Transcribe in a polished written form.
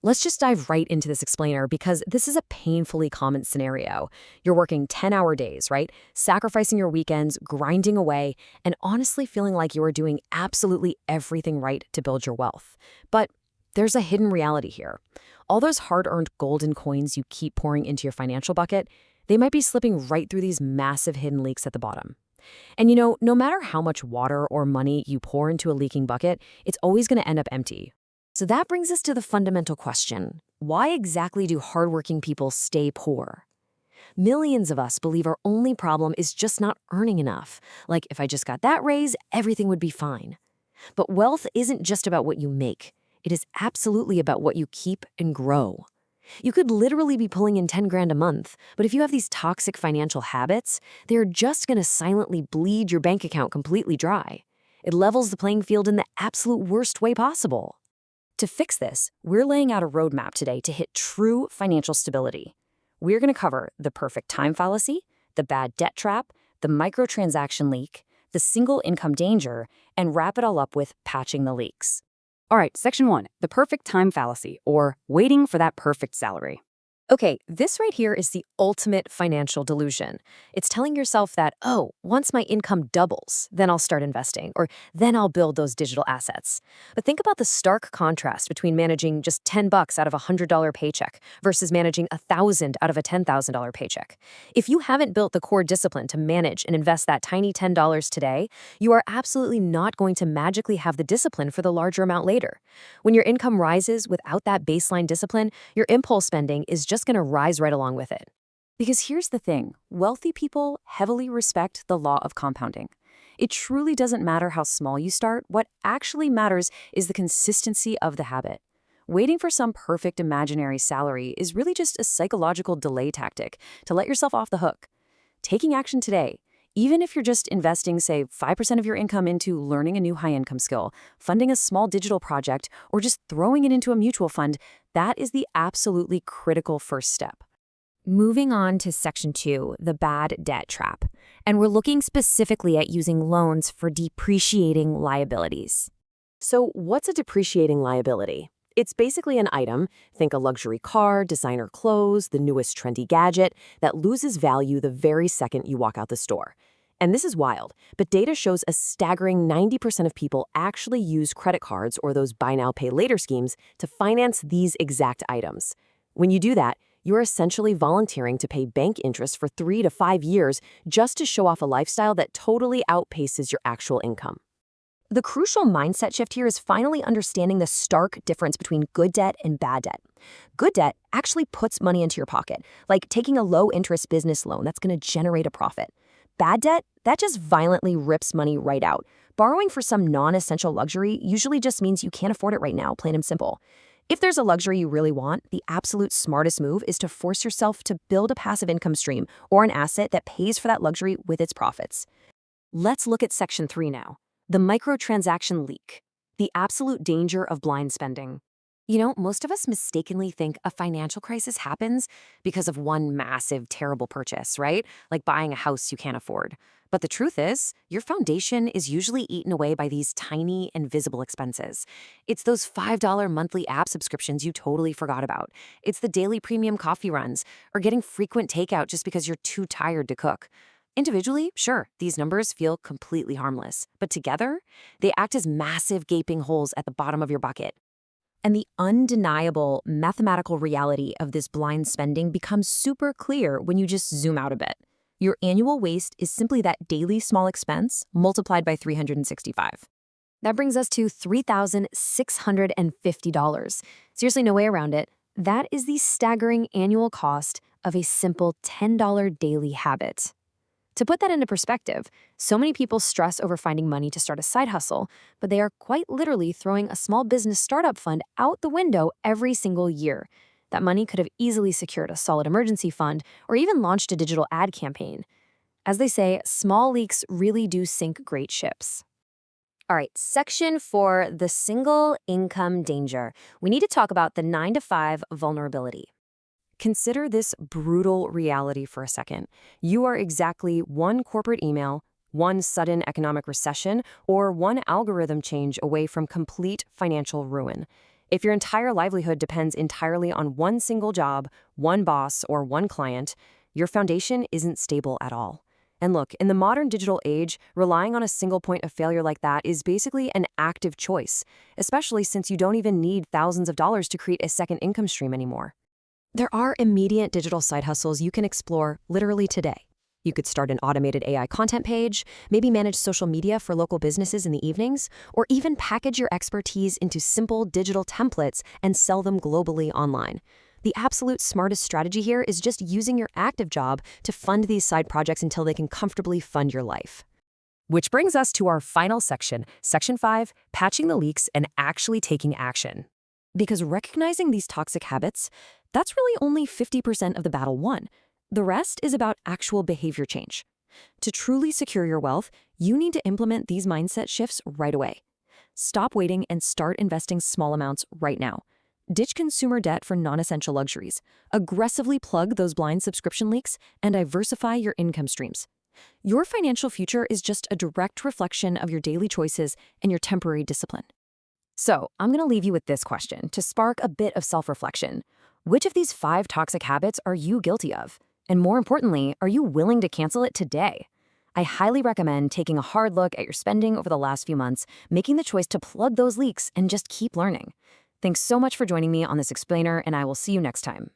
Let's just dive right into this explainer because this is a painfully common scenario. You're working 10-hour days, right? Sacrificing your weekends, grinding away, and honestly feeling like you are doing absolutely everything right to build your wealth. But there's a hidden reality here. All those hard-earned golden coins you keep pouring into your financial bucket, they might be slipping right through these massive hidden leaks at the bottom. And no matter how much water or money you pour into a leaking bucket, it's always going to end up empty. So that brings us to the fundamental question. Why exactly do hardworking people stay poor? Millions of us believe our only problem is just not earning enough. Like, if I just got that raise, everything would be fine. But wealth isn't just about what you make. It is absolutely about what you keep and grow. You could literally be pulling in 10 grand a month, but if you have these toxic financial habits, they're just going to silently bleed your bank account completely dry. It levels the playing field in the absolute worst way possible. To fix this, we're laying out a roadmap today to hit true financial stability. We're going to cover the perfect time fallacy, the bad debt trap, the microtransaction leak, the single income danger, and wrap it all up with patching the leaks. All right, section 1, the perfect time fallacy, or waiting for that perfect salary. Okay, this right here is the ultimate financial delusion. It's telling yourself that, oh, once my income doubles, then I'll start investing, or then I'll build those digital assets. But think about the stark contrast between managing just $10 out of a $100 paycheck versus managing $1,000 out of a $10,000 paycheck. If you haven't built the core discipline to manage and invest that tiny $10 today, you are absolutely not going to magically have the discipline for the larger amount later. When your income rises without that baseline discipline, your impulse spending is just going to rise right along with it. Because here's the thing, wealthy people heavily respect the law of compounding. It truly doesn't matter how small you start. What actually matters is the consistency of the habit. Waiting for some perfect imaginary salary is really just a psychological delay tactic to let yourself off the hook. Taking action today, even if you're just investing, say, 5% of your income into learning a new high-income skill, funding a small digital project, or just throwing it into a mutual fund, that is the absolutely critical first step. Moving on to section 2, the bad debt trap. And we're looking specifically at using loans for depreciating liabilities. So what's a depreciating liability? It's basically an item, think a luxury car, designer clothes, the newest trendy gadget, that loses value the very second you walk out the store. And this is wild, but data shows a staggering 90% of people actually use credit cards or those buy now, pay later schemes to finance these exact items. When you do that, you're essentially volunteering to pay bank interest for 3 to 5 years just to show off a lifestyle that totally outpaces your actual income. The crucial mindset shift here is finally understanding the stark difference between good debt and bad debt. Good debt actually puts money into your pocket, like taking a low-interest business loan that's going to generate a profit. Bad debt, that just violently rips money right out. Borrowing for some non-essential luxury usually just means you can't afford it right now, plain and simple. If there's a luxury you really want, the absolute smartest move is to force yourself to build a passive income stream or an asset that pays for that luxury with its profits. Let's look at section 3 now. The microtransaction leak, the absolute danger of blind spending. Most of us mistakenly think a financial crisis happens because of one massive, terrible purchase, right? Like buying a house you can't afford. But the truth is, your foundation is usually eaten away by these tiny, invisible expenses. It's those $5 monthly app subscriptions you totally forgot about. It's the daily premium coffee runs, or getting frequent takeout just because you're too tired to cook. Individually, sure, these numbers feel completely harmless, but together, they act as massive gaping holes at the bottom of your bucket. And the undeniable mathematical reality of this blind spending becomes super clear when you just zoom out a bit. Your annual waste is simply that daily small expense multiplied by 365. That brings us to $3,650. Seriously, no way around it. That is the staggering annual cost of a simple $10 daily habit. To put that into perspective, so many people stress over finding money to start a side hustle, but they are quite literally throwing a small business startup fund out the window every single year. That money could have easily secured a solid emergency fund or even launched a digital ad campaign. As they say, small leaks really do sink great ships. All right, section 4, the single income danger. We need to talk about the 9-to-5 vulnerability. Consider this brutal reality for a second. You are exactly one corporate email, one sudden economic recession, or one algorithm change away from complete financial ruin. If your entire livelihood depends entirely on one single job, one boss, or one client, your foundation isn't stable at all. And look, in the modern digital age, relying on a single point of failure like that is basically an active choice, especially since you don't even need thousands of dollars to create a second income stream anymore. There are immediate digital side hustles you can explore literally today. You could start an automated AI content page, maybe manage social media for local businesses in the evenings, or even package your expertise into simple digital templates and sell them globally online. The absolute smartest strategy here is just using your active job to fund these side projects until they can comfortably fund your life. Which brings us to our final section, Section 5, patching the leaks and actually taking action. Because recognizing these toxic habits, that's really only 50% of the battle won. The rest is about actual behavior change. To truly secure your wealth, you need to implement these mindset shifts right away. Stop waiting and start investing small amounts right now. Ditch consumer debt for non-essential luxuries. Aggressively plug those blind subscription leaks and diversify your income streams. Your financial future is just a direct reflection of your daily choices and your temporary discipline. So, I'm going to leave you with this question to spark a bit of self-reflection. Which of these 5 toxic habits are you guilty of? And more importantly, are you willing to cancel it today? I highly recommend taking a hard look at your spending over the last few months, making the choice to plug those leaks and just keep learning. Thanks so much for joining me on this explainer, and I will see you next time.